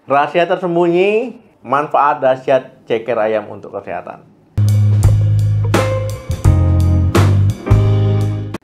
Rahasia tersembunyi, manfaat dahsyat ceker ayam untuk kesehatan.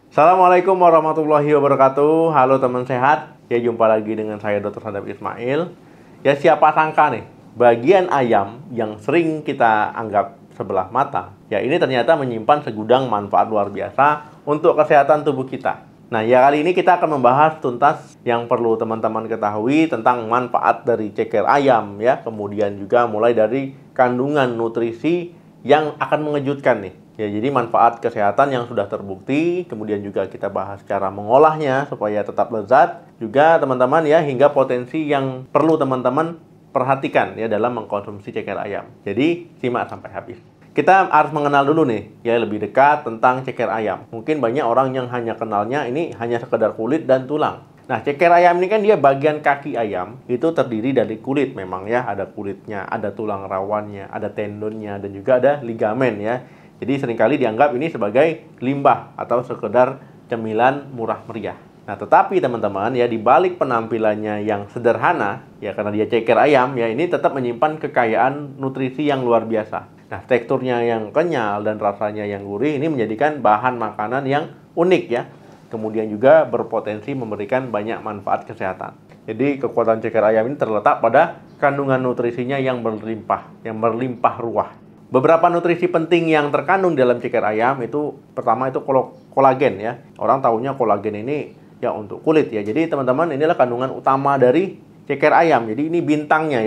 Assalamualaikum warahmatullahi wabarakatuh. Halo teman sehat. Ya, jumpa lagi dengan saya Dr. Sadap Ismail. Ya, siapa sangka nih, bagian ayam yang sering kita anggap sebelah mata, ya ini ternyata menyimpan segudang manfaat luar biasa untuk kesehatan tubuh kita. Nah, ya kali ini kita akan membahas tuntas yang perlu teman-teman ketahui tentang manfaat dari ceker ayam ya. Kemudian juga mulai dari kandungan nutrisi yang akan mengejutkan nih. Ya, jadi manfaat kesehatan yang sudah terbukti, kemudian juga kita bahas cara mengolahnya supaya tetap lezat. Juga teman-teman ya, hingga potensi yang perlu teman-teman perhatikan ya dalam mengkonsumsi ceker ayam. Jadi simak sampai habis. Kita harus mengenal dulu nih, ya lebih dekat tentang ceker ayam. Mungkin banyak orang yang hanya kenalnya ini hanya sekedar kulit dan tulang. Nah, ceker ayam ini kan dia bagian kaki ayam, itu terdiri dari kulit memang ya. Ada kulitnya, ada tulang rawannya, ada tendonnya, dan juga ada ligamen ya. Jadi seringkali dianggap ini sebagai limbah atau sekedar cemilan murah meriah. Nah, tetapi teman-teman ya, di balik penampilannya yang sederhana, ya karena dia ceker ayam, ya ini tetap menyimpan kekayaan nutrisi yang luar biasa. Nah, teksturnya yang kenyal dan rasanya yang gurih ini menjadikan bahan makanan yang unik ya. Kemudian juga berpotensi memberikan banyak manfaat kesehatan. Jadi kekuatan ceker ayam ini terletak pada kandungan nutrisinya yang berlimpah ruah. Beberapa nutrisi penting yang terkandung dalam ceker ayam itu pertama itu kolagen ya. Orang tahunya kolagen ini ya untuk kulit ya. Jadi teman-teman, inilah kandungan utama dari ceker ayam. Jadi ini bintangnya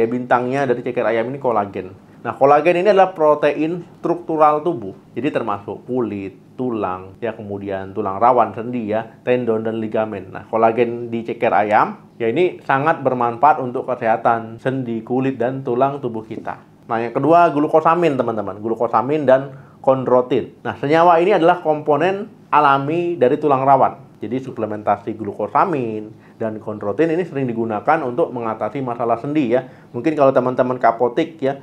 dari ceker ayam ini kolagen. Nah, kolagen ini adalah protein struktural tubuh. Jadi termasuk kulit, tulang, ya kemudian tulang rawan, sendi ya, tendon dan ligamen. Nah, kolagen di ceker ayam ya ini sangat bermanfaat untuk kesehatan sendi, kulit dan tulang tubuh kita. Nah, yang kedua glukosamin teman-teman, glukosamin dan kondrotin. Nah, senyawa ini adalah komponen alami dari tulang rawan. Jadi suplementasi glukosamin dan kondrotin ini sering digunakan untuk mengatasi masalah sendi ya. Mungkin kalau teman-teman ke apotik ya,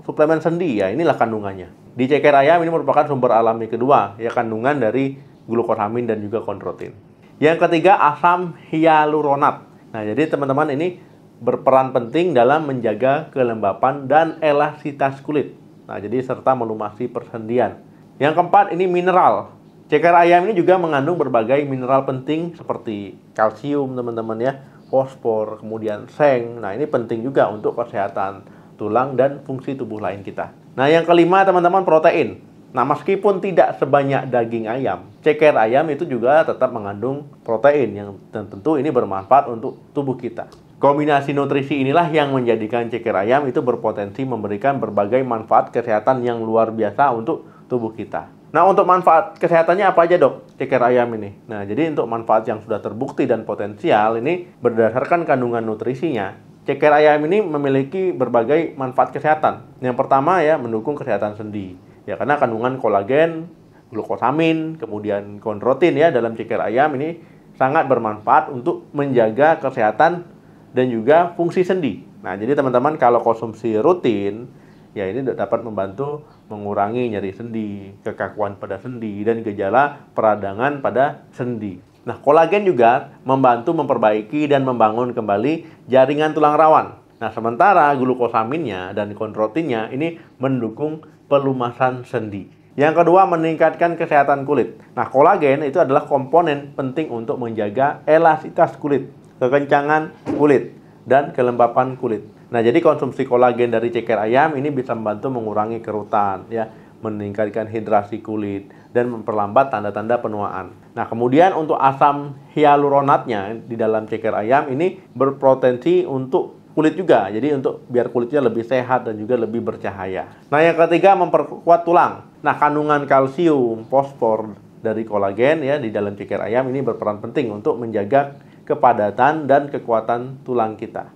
suplemen sendi ya, inilah kandungannya. Di ceker ayam ini merupakan sumber alami kedua ya, kandungan dari glukosamin dan juga kondrotin. Yang ketiga asam hyaluronat. Nah, jadi teman-teman ini berperan penting dalam menjaga kelembapan dan elastisitas kulit. Nah, jadi serta melumasi persendian. Yang keempat ini mineral. Ceker ayam ini juga mengandung berbagai mineral penting seperti kalsium teman-teman ya, fosfor, kemudian seng. Nah, ini penting juga untuk kesehatan tulang dan fungsi tubuh lain kita. Nah, yang kelima teman-teman protein. Nah, meskipun tidak sebanyak daging ayam, ceker ayam itu juga tetap mengandung protein yang tentu ini bermanfaat untuk tubuh kita. Kombinasi nutrisi inilah yang menjadikan ceker ayam itu berpotensi memberikan berbagai manfaat kesehatan yang luar biasa untuk tubuh kita. Nah, untuk manfaat kesehatannya apa aja dok ceker ayam ini? Nah, jadi untuk manfaat yang sudah terbukti dan potensial ini berdasarkan kandungan nutrisinya, ceker ayam ini memiliki berbagai manfaat kesehatan. Yang pertama ya, mendukung kesehatan sendi. Ya, karena kandungan kolagen, glukosamin, kemudian kondrotin ya dalam ceker ayam ini sangat bermanfaat untuk menjaga kesehatan dan juga fungsi sendi. Nah, jadi teman-teman kalau konsumsi rutin, ya ini dapat membantu mengurangi nyeri sendi, kekakuan pada sendi, dan gejala peradangan pada sendi. Nah, kolagen juga membantu memperbaiki dan membangun kembali jaringan tulang rawan. Nah, sementara glukosaminnya dan kondrotinnya ini mendukung pelumasan sendi. Yang kedua, meningkatkan kesehatan kulit. Nah, kolagen itu adalah komponen penting untuk menjaga elastisitas kulit, kekencangan kulit, dan kelembapan kulit. Nah, jadi konsumsi kolagen dari ceker ayam ini bisa membantu mengurangi kerutan, ya, meningkatkan hidrasi kulit, dan memperlambat tanda-tanda penuaan. Nah, kemudian untuk asam hyaluronatnya di dalam ceker ayam ini berpotensi untuk kulit juga. Jadi untuk biar kulitnya lebih sehat dan juga lebih bercahaya. Nah, yang ketiga memperkuat tulang. Nah, kandungan kalsium, fosfor dari kolagen ya di dalam ceker ayam ini berperan penting untuk menjaga kepadatan dan kekuatan tulang kita.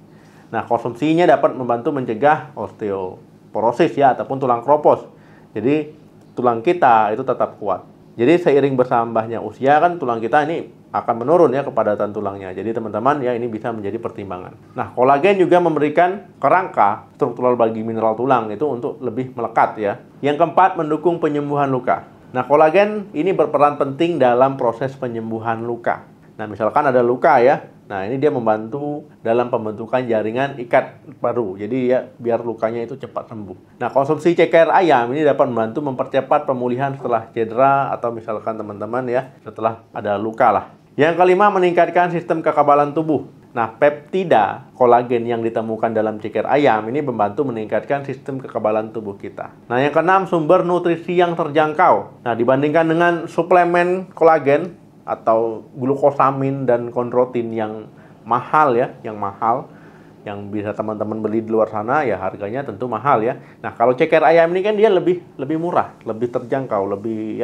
Nah, konsumsinya dapat membantu mencegah osteoporosis ya ataupun tulang kropos. Jadi tulang kita itu tetap kuat. Jadi seiring bertambahnya usia kan tulang kita ini akan menurun ya kepadatan tulangnya. Jadi teman-teman ya ini bisa menjadi pertimbangan. Nah, kolagen juga memberikan kerangka struktural bagi mineral tulang itu untuk lebih melekat ya. Yang keempat, mendukung penyembuhan luka. Nah, kolagen ini berperan penting dalam proses penyembuhan luka. Nah, misalkan ada luka ya, Nah, ini dia membantu dalam pembentukan jaringan ikat baru. Jadi ya biar lukanya itu cepat sembuh. Nah, konsumsi ceker ayam ini dapat membantu mempercepat pemulihan setelah cedera atau misalkan teman-teman ya setelah ada luka lah. Yang kelima, meningkatkan sistem kekebalan tubuh. Nah, peptida kolagen yang ditemukan dalam ceker ayam ini membantu meningkatkan sistem kekebalan tubuh kita. Nah, yang keenam, sumber nutrisi yang terjangkau. Nah, dibandingkan dengan suplemen kolagen atau glukosamin dan kondrotin yang mahal ya, yang bisa teman-teman beli di luar sana ya harganya tentu mahal ya. Nah, kalau ceker ayam ini kan dia lebih murah, lebih terjangkau, lebih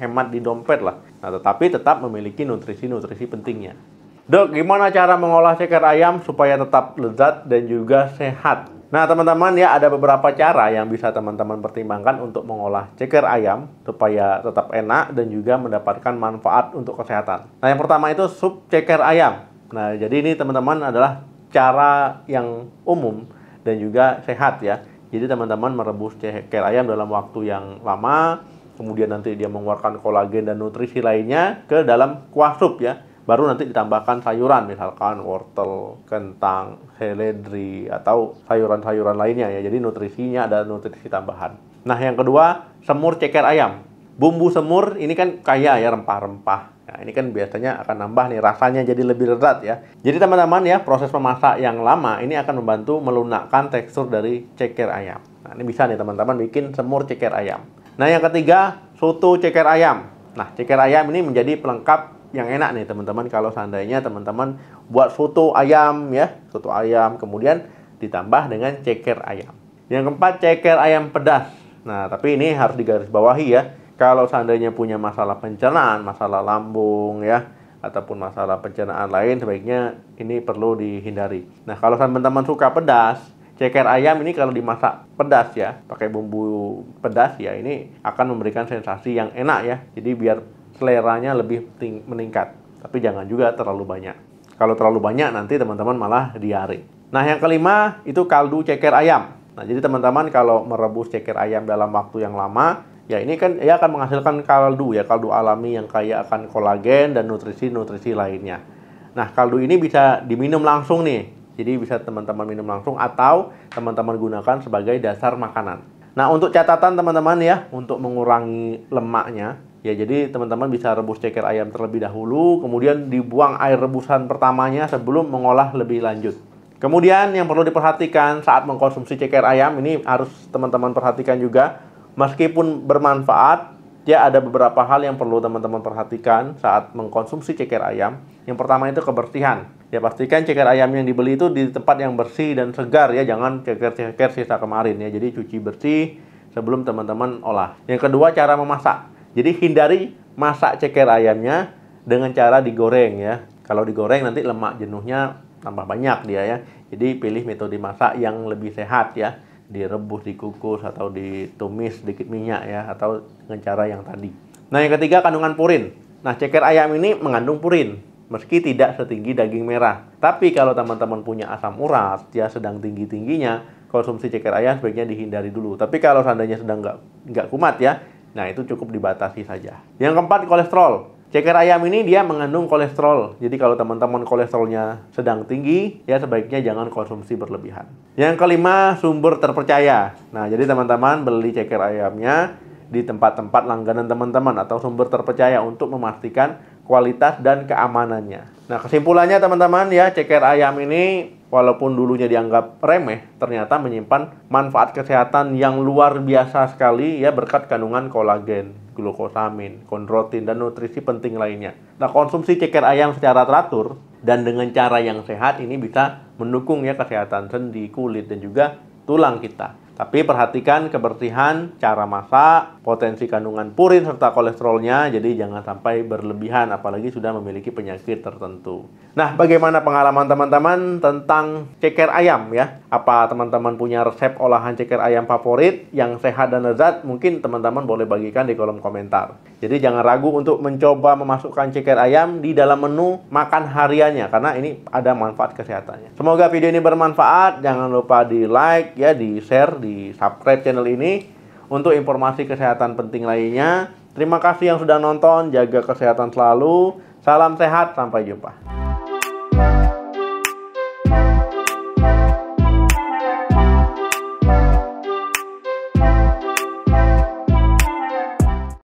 hemat di dompet lah. Nah, tetapi tetap memiliki nutrisi-nutrisi pentingnya. Dok, gimana cara mengolah ceker ayam supaya tetap lezat dan juga sehat? Nah, teman-teman ya, ada beberapa cara yang bisa teman-teman pertimbangkan untuk mengolah ceker ayam supaya tetap enak dan juga mendapatkan manfaat untuk kesehatan. Nah, yang pertama itu sup ceker ayam. Nah, jadi ini teman-teman adalah cara yang umum dan juga sehat ya. Jadi teman-teman merebus ceker ayam dalam waktu yang lama, kemudian nanti dia mengeluarkan kolagen dan nutrisi lainnya ke dalam kuah sup ya. Baru nanti ditambahkan sayuran, misalkan wortel, kentang, seledri, atau sayuran-sayuran lainnya ya. Jadi nutrisinya ada nutrisi tambahan. Nah, yang kedua, semur ceker ayam. Bumbu semur ini kan kaya ya rempah-rempah. Nah, ini kan biasanya akan nambah nih rasanya jadi lebih lezat ya. Jadi teman-teman ya, proses memasak yang lama ini akan membantu melunakkan tekstur dari ceker ayam. Nah, ini bisa nih teman-teman bikin semur ceker ayam. Nah, yang ketiga, soto ceker ayam. Nah, ceker ayam ini menjadi pelengkap yang enak nih teman-teman kalau seandainya teman-teman buat soto ayam ya, soto ayam kemudian ditambah dengan ceker ayam. Yang keempat, ceker ayam pedas. Nah, tapi ini harus digarisbawahi ya. Kalau seandainya punya masalah pencernaan, masalah lambung ya, ataupun masalah pencernaan lain, sebaiknya ini perlu dihindari. Nah, kalau teman-teman suka pedas, ceker ayam ini kalau dimasak pedas ya, pakai bumbu pedas ya, ini akan memberikan sensasi yang enak ya. Jadi biar seleranya lebih meningkat. Tapi jangan juga terlalu banyak. Kalau terlalu banyak nanti teman-teman malah diare. Nah, yang kelima itu kaldu ceker ayam. Nah, jadi teman-teman kalau merebus ceker ayam dalam waktu yang lama, ya ini kan ya akan menghasilkan kaldu ya, kaldu alami yang kaya akan kolagen dan nutrisi-nutrisi lainnya. Nah, kaldu ini bisa diminum langsung nih. Jadi bisa teman-teman minum langsung atau teman-teman gunakan sebagai dasar makanan. Nah, untuk catatan teman-teman ya, untuk mengurangi lemaknya, ya jadi teman-teman bisa rebus ceker ayam terlebih dahulu, kemudian dibuang air rebusan pertamanya sebelum mengolah lebih lanjut. Kemudian yang perlu diperhatikan saat mengkonsumsi ceker ayam, ini harus teman-teman perhatikan juga, meskipun bermanfaat, ya ada beberapa hal yang perlu teman-teman perhatikan saat mengkonsumsi ceker ayam. Yang pertama itu kebersihan. Ya pastikan ceker ayam yang dibeli itu di tempat yang bersih dan segar ya, jangan ceker-ceker sisa kemarin ya. Jadi cuci bersih sebelum teman-teman olah. Yang kedua, cara memasak. Jadi hindari masak ceker ayamnya dengan cara digoreng ya. Kalau digoreng nanti lemak jenuhnya tambah banyak dia ya. Jadi pilih metode masak yang lebih sehat ya. Direbus, dikukus, atau ditumis sedikit minyak ya, atau dengan cara yang tadi. Nah, yang ketiga, kandungan purin. Nah, ceker ayam ini mengandung purin. Meski tidak setinggi daging merah. Tapi kalau teman-teman punya asam urat, ya sedang tinggi-tingginya, konsumsi ceker ayam sebaiknya dihindari dulu. Tapi kalau seandainya sedang nggak kumat ya, nah itu cukup dibatasi saja. Yang keempat, kolesterol. Ceker ayam ini dia mengandung kolesterol. Jadi kalau teman-teman kolesterolnya sedang tinggi, ya sebaiknya jangan konsumsi berlebihan. Yang kelima, sumber terpercaya. Nah, jadi teman-teman beli ceker ayamnya di tempat-tempat langganan teman-teman atau sumber terpercaya untuk memastikan kualitas dan keamanannya. Nah, kesimpulannya teman-teman ya, ceker ayam ini walaupun dulunya dianggap remeh, ternyata menyimpan manfaat kesehatan yang luar biasa sekali ya, berkat kandungan kolagen, glukosamin, kondrotin, dan nutrisi penting lainnya. Nah, konsumsi ceker ayam secara teratur dan dengan cara yang sehat ini bisa mendukung ya kesehatan sendi, kulit, dan juga tulang kita. Tapi perhatikan kebersihan, cara masak, potensi kandungan purin serta kolesterolnya, jadi jangan sampai berlebihan apalagi sudah memiliki penyakit tertentu. Nah, bagaimana pengalaman teman-teman tentang ceker ayam ya? Apa teman-teman punya resep olahan ceker ayam favorit yang sehat dan lezat? Mungkin teman-teman boleh bagikan di kolom komentar. Jadi jangan ragu untuk mencoba memasukkan ceker ayam di dalam menu makan hariannya karena ini ada manfaat kesehatannya. Semoga video ini bermanfaat. Jangan lupa di like ya, di share, di subscribe channel ini untuk informasi kesehatan penting lainnya. Terima kasih yang sudah nonton, jaga kesehatan selalu. Salam sehat, sampai jumpa.